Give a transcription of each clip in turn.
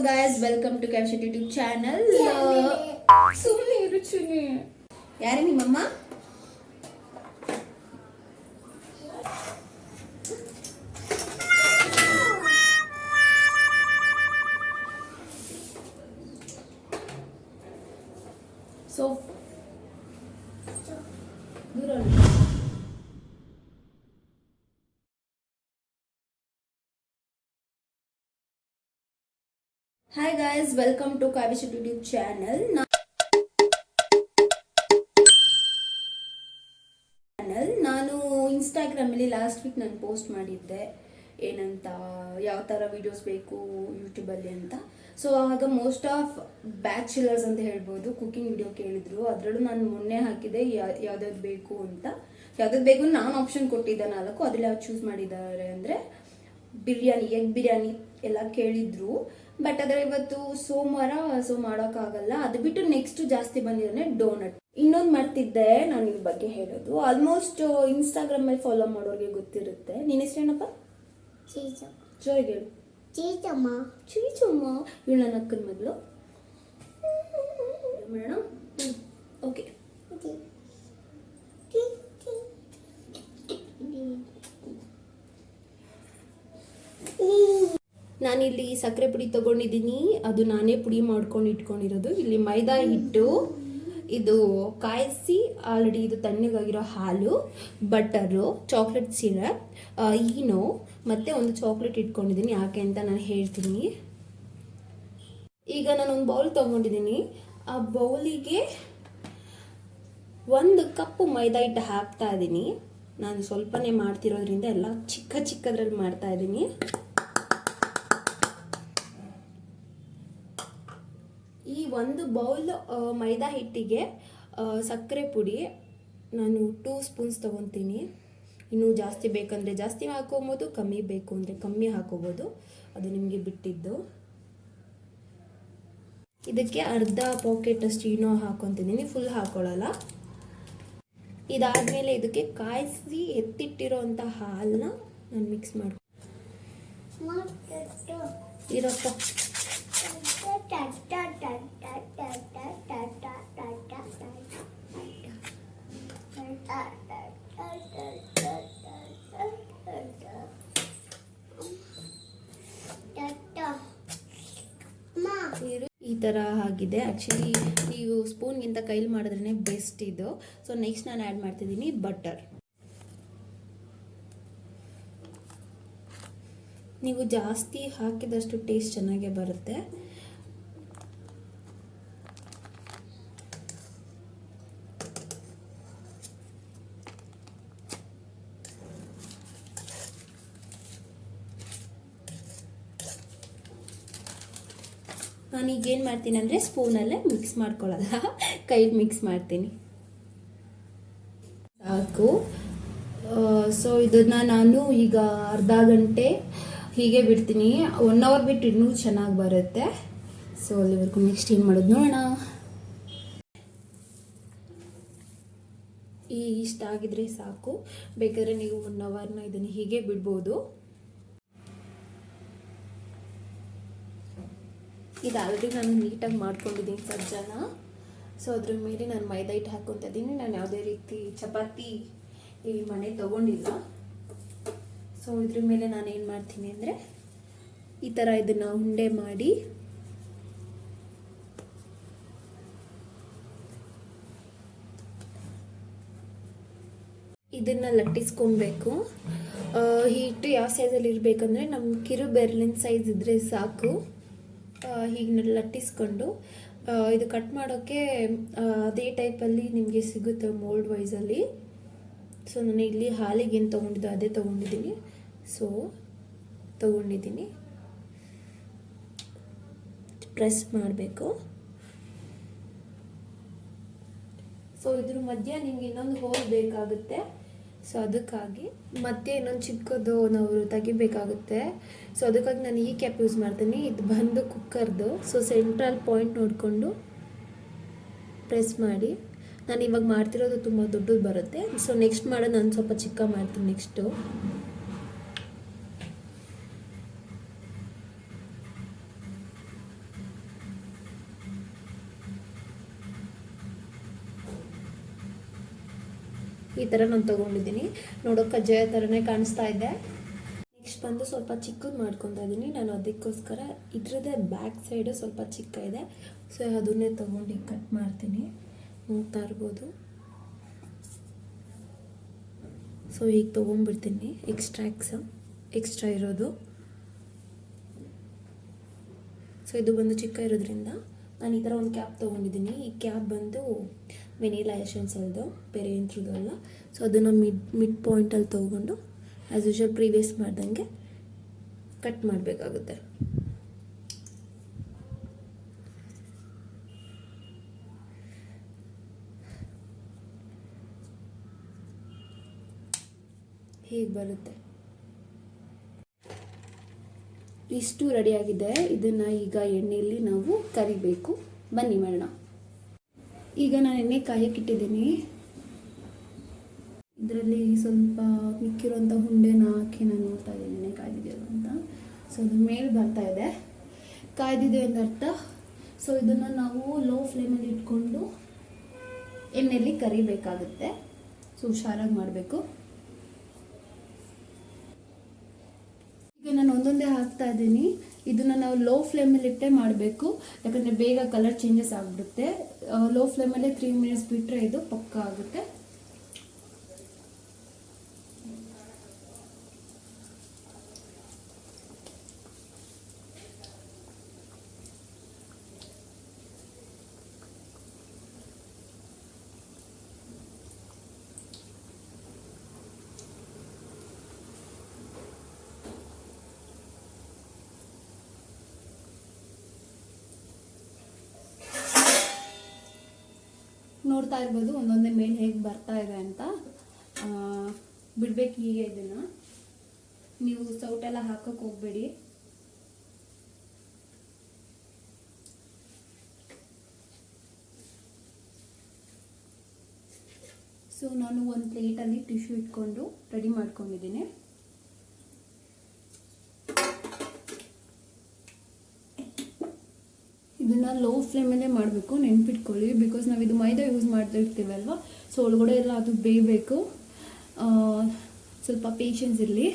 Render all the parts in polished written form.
guys, welcome to Caption YouTube channel. ಸುಮ್ಮನೆ ಇರುಚುನಿ ಯಾರೇ ನಿಮ್ಮಮ್ಮ? So ದೂರ Hi guys, welcome to Kavish YouTube channel. ನಾನು ಇನ್ಸ್ಟಾಗ್ರಾಮ್ ಅಲ್ಲಿ ಲಾಸ್ಟ್ ವೀಕ್ ನಾನು ಪೋಸ್ಟ್ ಮಾಡಿದ್ದೆ ಏನಂತ ಯಾವ ತರ ವಿಡಿಯೋಸ್ ಬೇಕು ಯೂಟ್ಯೂಬ್ ಅಲ್ಲಿ ಅಂತ. ಸೊ ಆಗ ಮೋಸ್ಟ್ ಆಫ್ ಬ್ಯಾಚುಲರ್ಸ್ ಅಂತ ಹೇಳ್ಬೋದು ಕುಕಿಂಗ್ ವಿಡಿಯೋ ಕೇಳಿದ್ರು. ಅದರಲ್ಲೂ ನಾನು ಮೊನ್ನೆ ಹಾಕಿದೆ ಯಾವ್ದಾವ್ದು ಬೇಕು ಅಂತ. ಯಾವ್ದಾವ್ದು ಬೇಕು ನಾನು ಆಪ್ಷನ್ ಕೊಟ್ಟಿದ್ದೆ 4. ಅದ್ರಲ್ಲಿ ಯಾವ್ದು ಚೂಸ್ ಮಾಡಿದ್ದಾರೆ ಅಂದ್ರೆ ಬಿರಿಯಾನಿ, ಎಗ್ ಬಿರಿಯಾನಿ ಎಲ್ಲ ಕೇಳಿದ್ರು. ಬಟ್ ಅದ್ರ ಇವತ್ತು ಸೋಮವಾರ, ಸೊ ಮಾಡೋಕ್ಕಾಗಲ್ಲ. ಅದು ಬಿಟ್ಟು ನೆಕ್ಸ್ಟ್ ಜಾಸ್ತಿ ಬಂದಿದ್ದಾನೆ ಡೋನಟ್. ಇನ್ನೊಂದು ಮಾಡ್ತಿದ್ದೆ ನಾನು ಇದ್ರ ಬಗ್ಗೆ ಹೇಳೋದು. ಆಲ್ಮೋಸ್ಟ್ ಇನ್ಸ್ಟಾಗ್ರಾಮ್ ಅಲ್ಲಿ ಫಾಲೋ ಮಾಡೋರಿಗೆ ಗೊತ್ತಿರುತ್ತೆ. ನಿನ್ನ ಹೆಸರೇನಪ್ಪ? ಜೋರಿಗೆ ಹೇಳು. ಚೀಚಮ್ಮ. ಚೀಚಮ್ಮ ಇವಳು ನನ್ನ ಅಕ್ಕನ ಮಗಳು. Madam okay. ನಾನಿಲ್ಲಿ ಸಕ್ಕರೆ ಪುಡಿ ತಗೊಂಡಿದ್ದೀನಿ. ಅದು ನಾನೇ ಪುಡಿ ಮಾಡ್ಕೊಂಡು ಇಟ್ಕೊಂಡಿರೋದು. ಇಲ್ಲಿ ಮೈದಾ ಹಿಟ್ಟು, ಇದು ಕಾಯಿಸಿ ಆಲ್ರೆಡಿ ಇದು ತಣ್ಣಗಾಗಿರೋ ಹಾಲು, ಬಟರು, ಚಾಕ್ಲೇಟ್ ಸಿರಪ್, ಈನೋ ಮತ್ತು ಒಂದು ಚಾಕ್ಲೇಟ್ ಇಟ್ಕೊಂಡಿದ್ದೀನಿ. ಯಾಕೆ ಅಂತ ನಾನು ಹೇಳ್ತೀನಿ. ಈಗ ನಾನೊಂದು ಬೌಲ್ ತೊಗೊಂಡಿದ್ದೀನಿ. ಆ ಬೌಲಿಗೆ 1 ಕಪ್ ಮೈದಾ ಹಿಟ್ಟು ಹಾಕ್ತಾ ಇದ್ದೀನಿ. ನಾನು ಸ್ವಲ್ಪನೇ ಮಾಡ್ತಿರೋದ್ರಿಂದ ಎಲ್ಲ ಚಿಕ್ಕದ್ರಲ್ಲಿ ಮಾಡ್ತಾ ಇದ್ದೀನಿ. ಈ 1 ಬೌಲ್ ಮೈದಾ ಹಿಟ್ಟಿಗೆ ಸಕ್ಕರೆ ಪುಡಿ ನಾನು 2 ಸ್ಪೂನ್ಸ್ ತೊಗೊತೀನಿ. ಇನ್ನೂ ಜಾಸ್ತಿ ಬೇಕಂದರೆ ಜಾಸ್ತಿ ಹಾಕೋಬೋದು, ಕಮ್ಮಿ ಬೇಕು ಅಂದರೆ ಕಮ್ಮಿ ಹಾಕೋಬೋದು, ಅದು ನಿಮಗೆ ಬಿಟ್ಟಿದ್ದು. ಇದಕ್ಕೆ ಅರ್ಧ ಪಾಕೆಟ್ ಅಷ್ಟು ಈನೋ ಹಾಕೊತಿದ್ದೀನಿ, ಫುಲ್ ಹಾಕೊಳ್ಳಲ್ಲ. ಇದಾದಮೇಲೆ ಇದಕ್ಕೆ ಕಾಯಿಸಿ ಎತ್ತಿಟ್ಟಿರೋಂಥ ಹಾಲನ್ನ ನಾನು ಮಿಕ್ಸ್ ಇರಪ್ಪ. ಈ ಥರ ಆಗಿದೆ. ಆ್ಯಕ್ಚುಲಿ ನೀವು ಸ್ಪೂನ್ಗಿಂತ ಕೈಲಿ ಮಾಡಿದ್ರೇ ಬೆಸ್ಟ್ ಇದು. ಸೊ ನೆಕ್ಸ್ಟ್ ನಾನು ಆ್ಯಡ್ ಮಾಡ್ತಿದ್ದೀನಿ ಬಟರ್. ನೀವು ಜಾಸ್ತಿ ಹಾಕಿದಷ್ಟು ಟೇಸ್ಟ್ ಚೆನ್ನಾಗೇ ಬರುತ್ತೆ. ನಾನೀಗೇನು ಮಾಡ್ತೀನಿ ಅಂದರೆ ಸ್ಪೂನಲ್ಲೇ ಮಿಕ್ಸ್ ಮಾಡ್ಕೊಳ್ಳಲ್ಲ, ಕೈಲಿ ಮಿಕ್ಸ್ ಮಾಡ್ತೀನಿ. ಸಾಕು. ಸೊ ಇದನ್ನು ನಾನು ಈಗ ಅರ್ಧ ಗಂಟೆ ಹೀಗೆ ಬಿಡ್ತೀನಿ. 1 ಅವರ್ ಬಿಟ್ಟು ಇನ್ನೂ ಚೆನ್ನಾಗಿ ಬರುತ್ತೆ. ಸೊ ಅಲ್ಲಿವರೆಗೂ ನೆಕ್ಸ್ಟ್ ಏನು ಮಾಡೋದು ನೋಡೋಣ. ಇಷ್ಟ ಆಗಿದ್ರೆ ಸಾಕು. ಬೇಕಾದ್ರೆ ನೀವು 1 ಅವರ್ನ ಇದನ್ನು ಹೀಗೆ ಬಿಡ್ಬೋದು. ಇದು ಆಲ್ರೆಡಿ ನಾನು ನೀಟಾಗಿ ಮಾಡ್ಕೊಂಡಿದ್ದೀನಿ ಸಜ್ಜನ. ಸೊ ಅದ್ರ ಮೇಲೆ ನಾನು ಮೈದಾ ಹಿಟ್ಟು ಹಾಕ್ಕೊತಾ ಇದ್ದೀನಿ. ನಾನು ಯಾವುದೇ ರೀತಿ ಚಪಾತಿ ಈ ಮನೆ ತೊಗೊಂಡಿಲ್ಲ. ಸೊ ಇದ್ರ ಮೇಲೆ ನಾನು ಏನು ಮಾಡ್ತೀನಿ ಅಂದರೆ ಈ ಥರ ಇದನ್ನು ಉಂಡೆ ಮಾಡಿ ಇದನ್ನು ಲಟ್ಟಿಸ್ಕೊಬೇಕು. ಹಿಟ್ಟು ಯಾವ ಸೈಜಲ್ಲಿ ಇರಬೇಕಂದ್ರೆ ನಮ್ಮ ಕಿರು ಬೆರಳಿನ ಸೈಜ್ ಇದ್ದರೆ ಸಾಕು. ಹೀಗೆ ಲಟ್ಟಿಸ್ಕೊಂಡು ಇದು ಕಟ್ ಮಾಡೋಕ್ಕೆ ಅದೇ ಟೈಪಲ್ಲಿ ನಿಮಗೆ ಸಿಗುತ್ತೆ ಮೋಲ್ಡ್ ವೈಸಲ್ಲಿ. ಸೊ ನಾನು ಇಲ್ಲಿ ಹಾಲಿಗೆ ಏನು ತೊಗೊಂಡಿದ್ದು ಅದೇ ತೊಗೊಂಡಿದ್ದೀನಿ. ಸೊ ತೊಗೊಂಡಿದ್ದೀನಿ, ಪ್ರೆಸ್ ಮಾಡಬೇಕು. ಸೊ ಇದ್ರ ಮಧ್ಯೆ ನಿಮ್ಗೆ ಇನ್ನೊಂದು ಹೋಲ್ ಬೇಕಾಗುತ್ತೆ. ಸೊ ಅದಕ್ಕಾಗಿ ಮತ್ತೆ ಇನ್ನೊಂದು ಚಿಕ್ಕದು ನಾವು ತೆಗಿಬೇಕಾಗುತ್ತೆ. ಸೊ ಅದಕ್ಕಾಗಿ ನಾನು ಈ ಕ್ಯಾಪ್ ಯೂಸ್ ಮಾಡ್ತೀನಿ. ಇದು ಬಂದು ಕುಕ್ಕರ್ದು. ಸೊ ಸೆಂಟ್ರಲ್ ಪಾಯಿಂಟ್ ನೋಡಿಕೊಂಡು ಪ್ರೆಸ್ ಮಾಡಿ. ನಾನು ಇವಾಗ ಮಾಡ್ತಿರೋದು ತುಂಬ ದೊಡ್ಡದು ಬರುತ್ತೆ. ಸೊ ನೆಕ್ಸ್ಟ್ ಮಾಡೋದು ನಾನು ಸ್ವಲ್ಪ ಚಿಕ್ಕ ಮಾಡ್ತೀನಿ ನೆಕ್ಸ್ಟು. ಈ ಥರ ನಾನು ತೊಗೊಂಡಿದ್ದೀನಿ. ನೋಡೋಕೆ ಕಜ್ಜಾಯ ಥರನೇ ಕಾಣಿಸ್ತಾ ಇದೆ. ನೆಕ್ಸ್ಟ್ ಬಂದು ಸ್ವಲ್ಪ ಚಿಕ್ಕದು ಮಾಡ್ಕೊತಾ ಇದ್ದೀನಿ ನಾನು. ಅದಕ್ಕೋಸ್ಕರ ಇದ್ರದ್ದೇ ಬ್ಯಾಕ್ ಸೈಡು ಸ್ವಲ್ಪ ಚಿಕ್ಕ ಇದೆ. ಸೊ ಅದನ್ನೇ ತೊಗೊಂಡು ಕಟ್ ಮಾಡ್ತೀನಿ. ನೋಡ್ತಾ ಇರ್ಬೋದು. ಸೊ ಈಗ ತೊಗೊಂಡ್ಬಿಡ್ತೀನಿ ಎಕ್ಸ್ಟ್ರಾ ಇರೋದು. ಸೊ ಇದು ಬಂದು ಚಿಕ್ಕ ಇರೋದ್ರಿಂದ ನಾನು ಈ ಥರ ಒಂದು ಕ್ಯಾಪ್ ತೊಗೊಂಡಿದ್ದೀನಿ. ಈ ಕ್ಯಾಪ್ ಬಂದು ವೆನಿಲಾ ಎಸೆನ್ಸ್ ಅಲ್ದು, ಬೇರೆ ಎಂಥದ್ದು ಅಲ್ಲ. ಸೊ ಅದನ್ನು ಮಿಡ್ ಪಾಯಿಂಟಲ್ಲಿ ತೊಗೊಂಡು ಆ್ಯಸ್ ಯೂಶುವಲ್ ಪ್ರೀವಿಯಸ್ ಮಾಡ್ದಂಗೆ ಕಟ್ ಮಾಡಬೇಕಾಗುತ್ತೆ. ಹೀಗೆ ಬರುತ್ತೆ. ಇಷ್ಟು ರೆಡಿಯಾಗಿದೆ. ಇದನ್ನು ಈಗ ಎಣ್ಣೆಯಲ್ಲಿ ನಾವು ಕರಿಬೇಕು. ಬನ್ನಿ ಮಾಡೋಣ. ಈಗ ನಾನು ಎಣ್ಣೆ ಕಾಯಕ್ಕಿಟ್ಟಿದ್ದೀನಿ. ಇದರಲ್ಲಿ ಸ್ವಲ್ಪ ಮಿಕ್ಕಿರೋಂಥ ಹುಂಡೆನ ಹಾಕಿ ನಾನು ನೋಡ್ತಾ ಇದ್ದೀನಿ ಎಣ್ಣೆ ಕಾಯ್ದಿದೆ ಅಂತ. ಸೊ ಅದು ಮೇಲೆ ಬರ್ತಾ ಇದೆ, ಕಾಯ್ದಿದೆ ಅಂತ ಅರ್ಥ. ಸೊ ಇದನ್ನು ನಾವು ಲೋ ಫ್ಲೇಮಲ್ಲಿ ಇಟ್ಕೊಂಡು ಎಣ್ಣೆಯಲ್ಲಿ ಕರಿಬೇಕಾಗುತ್ತೆ. ಸೊ ಹುಷಾರಾಗಿ ಮಾಡಬೇಕು. ಈಗ ನಾನು ಒಂದೊಂದೇ ಹಾಕ್ತಾ ಇದ್ದೀನಿ. ಇದನ್ನು ನಾವು ಲೋ ಫ್ಲೇಮಲ್ಲಿ ಇಟ್ಟೇ ಮಾಡಬೇಕು, ಯಾಕಂದರೆ ಬೇಗ ಕಲರ್ ಚೇಂಜಸ್ ಆಗಿಬಿಡುತ್ತೆ. ಲೋ ಫ್ಲೇಮಲ್ಲೇ 3 ಮಿನಿಟ್ಸ್ ಬಿಟ್ಟರೆ ಇದು ಪಕ್ಕ ಆಗುತ್ತೆ. ನೋಡ್ತಾ ಇರ್ಬೋದು ಒಂದೊಂದೇ ಮೇಲೆ ಹೇಗೆ ಬರ್ತಾ ಇದೆ ಅಂತ. ಬಿಡ್ಬೇಕು ಹೀಗೆ. ಇದನ್ನು ನೀವು ಸೌಟೆಲ್ಲ ಹಾಕೋಕೆ ಹೋಗಬೇಡಿ. ಸೊ ನಾನು ಒಂದು ಪ್ಲೇಟಲ್ಲಿ ಟಿಶ್ಯೂ ಇಟ್ಕೊಂಡು ರೆಡಿ ಮಾಡ್ಕೊಂಡಿದ್ದೀನಿ. ಇದನ್ನು ಲೋ ಫ್ಲೇಮಲ್ಲೇ ಮಾಡಬೇಕು, ನೆನ್ಪಿಟ್ಕೊಳ್ಳಿ. ಬಿಕಾಸ್ ನಾವು ಇದು ಮೈದಾ ಯೂಸ್ ಮಾಡ್ತಾ ಇರ್ತೀವಲ್ವ, ಸೊ ಒಳಗಡೆ ಎಲ್ಲ ಅದು ಬೇಯಬೇಕು. ಸ್ವಲ್ಪ ಪೇಷನ್ಸ್ ಇರಲಿ.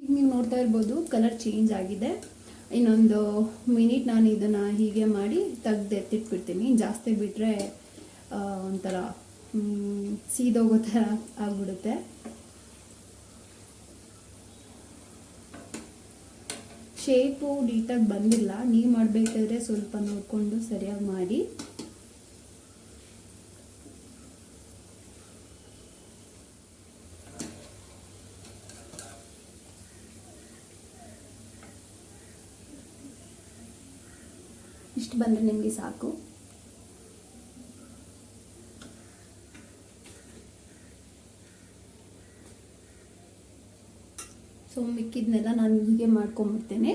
ಈಗ ನೀವು ನೋಡ್ತಾ ಇರ್ಬೋದು ಕಲರ್ ಚೇಂಜ್ ಆಗಿದೆ. ಇನ್ನೊಂದು ಮಿನಿಟ್ ನಾನು ಇದನ್ನು ಹೀಗೆ ಮಾಡಿ ತೆಗ್ದು ಎತ್ತಿಟ್ಬಿಡ್ತೀನಿ. ಜಾಸ್ತಿ ಬಿಟ್ಟರೆ ಒಂಥರ ಸೀದೋಗೋ ಥರ ಆಗ್ಬಿಡುತ್ತೆ. ಶೇಪು ನೀಟಾಗಿ ಬಂದಿಲ್ಲ. ನೀವು ಮಾಡಬೇಕಾದ್ರೆ ಸ್ವಲ್ಪ ನೋಡಿಕೊಂಡು ಸರಿಯಾಗಿ ಮಾಡಿ. ಇಷ್ಟು ಬಂದರೆ ನಿಮಗೆ ಸಾಕು. ಸೊ ಮಿಕ್ಕಿದ್ನೆಲ್ಲ ನಾನು ಹೀಗೆ ಮಾಡ್ಕೊಂಬಿಡ್ತೇನೆ.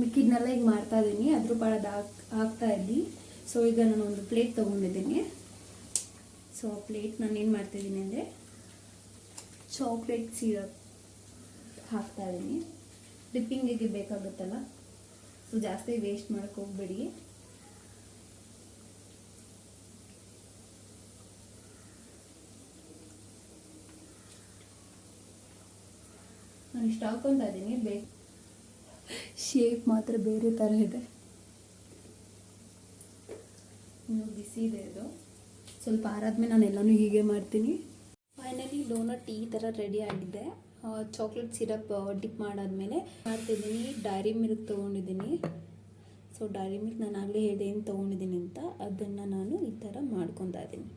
ಮಿಕ್ಕಿದ್ನೆಲ್ಲ ಈಗ ಮಾಡ್ತಾ ಇದ್ದೀನಿ. ಅದ್ರ ಪಾಡದ ಹಾಕ್ತಾ ಇದ್ದೀನಿ. ಸೊ ಈಗ ನಾನು ಒಂದು ಪ್ಲೇಟ್ ತೊಗೊಂಡಿದ್ದೀನಿ. ಸೊ ಆ ಪ್ಲೇಟ್ ನಾನು ಏನು ಮಾಡ್ತಾಯಿದ್ದೀನಿ ಅಂದರೆ ಚಾಕ್ಲೇಟ್ ಸಿರಪ್ ಹಾಕ್ತಾ ಇದ್ದೀನಿ. ಡಿಪ್ಪಿಂಗಿಗೆ ಬೇಕಾಗುತ್ತಲ್ಲ, ಸೊ ಜಾಸ್ತಿ ವೇಸ್ಟ್ ಮಾಡೋಕ್ಕೆ ಹೋಗಬೇಡಿ. ನಾನು ಇಷ್ಟು ಹಾಕ್ಕೊತಾ ಇದ್ದೀನಿ. ಶೇಪ್ ಮಾತ್ರ ಬೇರೆ ಥರ ಇದೆ. ಇನ್ನು ಬಿಸಿ ಇದೆ ಇದು. ಸ್ವಲ್ಪ ಆರಾದ್ಮೇಲೆ ನಾನು ಎಲ್ಲನೂ ಹೀಗೆ ಮಾಡ್ತೀನಿ. ಫೈನಲಿ ಡೋನಟ್ ಈ ಥರ ರೆಡಿ ಆಗಿದೆ. ಚಾಕ್ಲೇಟ್ ಸಿರಪ್ ಡಿಪ್ ಮಾಡಾದ್ಮೇಲೆ ಮಾಡ್ತಿದ್ದೀನಿ. ಡೈರಿ ಮಿಲ್ಕ್ ತೊಗೊಂಡಿದ್ದೀನಿ. ಸೊ ಡೈರಿ ಮಿಲ್ಕ್ ನಾನು ಆಗಲೇ ಹೇಳಿದೆ ಏನು ತೊಗೊಂಡಿದ್ದೀನಿ ಅಂತ. ಅದನ್ನು ನಾನು ಈ ಥರ ಮಾಡ್ಕೊತಾ ಇದ್ದೀನಿ.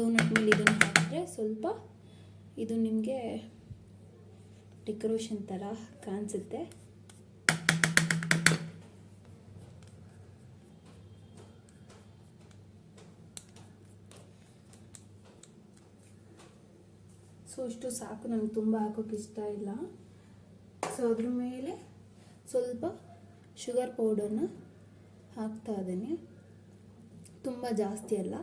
ಡೋನಟ್ ಮೇಲೆ ಇದನ್ನು ಹಾಕಿದ್ರೆ ಸ್ವಲ್ಪ ಇದು ನಿಮಗೆ ಡೆಕೋರೇಷನ್ ಥರ ಕಾಣಿಸುತ್ತೆ. ಸೊ ಇಷ್ಟು ಸಾಕು, ನನಗೆ ತುಂಬ ಹಾಕೋಕ್ಕೆ ಇಷ್ಟ ಇಲ್ಲ. ಸೊ ಅದ್ರ ಮೇಲೆ ಸ್ವಲ್ಪ ಶುಗರ್ ಪೌಡರ್ನ ಹಾಕ್ತಾ ಇದ್ದೀನಿ. ತುಂಬ ಜಾಸ್ತಿ ಅಲ್ಲ.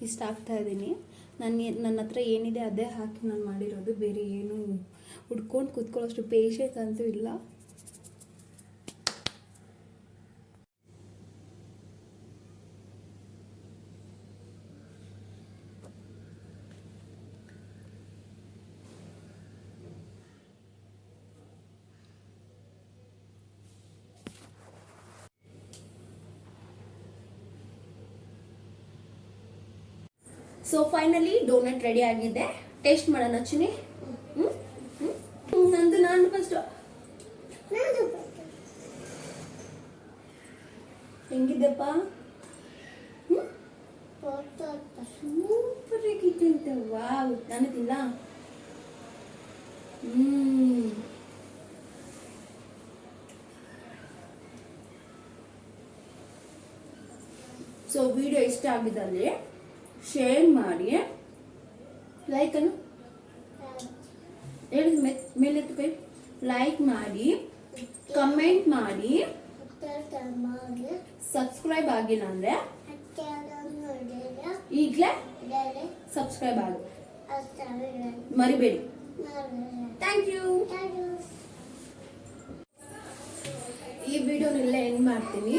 ಇಷ್ಟ ಆಗ್ತಾ ಇದ್ದೀನಿ. ನನ್ನ ಹತ್ರ ಏನಿದೆ ಅದೇ ಹಾಕಿ ನಾನು ಮಾಡಿರೋದು, ಬೇರೆ ಏನು ಹುಡ್ಕೊಂಡು ಕೂತ್ಕೊಳ್ಳೋಷ್ಟು ಪೇಷನ್ಸ್ ಅಂತೂ ಇಲ್ಲ. ಸೊ ಫೈನಲಿ ಡೋನಟ್ ರೆಡಿ ಆಗಿದೆ. ಟೇಸ್ಟ್ ಮಾಡೋಣ ಚಿನಿ. ನಂದು ನಾನು ಫಸ್ಟ್ ಹೆಂಗಿದ್ದಪ್ಪ? ಸೂಪರ್ ಆಗಿತ್ತು ಅಂತ. ವಾವ್, ನಾನು ತಿನ್ನ. ಸೊ ವಿಡಿಯೋ ಇಷ್ಟ ಆಗಿದ್ದಲ್ಲಿ ಶೇರ್ ಮಾಡಿ, ಲೈಕ್ ಅನ್ನು ಹೇಳಿ ಮೇಲೆ ಕೈ ಲೈಕ್ ಮಾಡಿ, ಕಮೆಂಟ್ ಮಾಡಿ, ಸಬ್ಸ್ಕ್ರೈಬ್ ಆಗಿಲ್ಲ ಅಂದ್ರೆ ಈಗಲೇ ಸಬ್ಸ್ಕ್ರೈಬ್ ಆಗಿ ಮರಿಬೇಡಿ. Thank you. ಈ ವಿಡಿಯೋನೆಲ್ಲ ಎಂಡ್ ಮಾಡ್ತೀನಿ.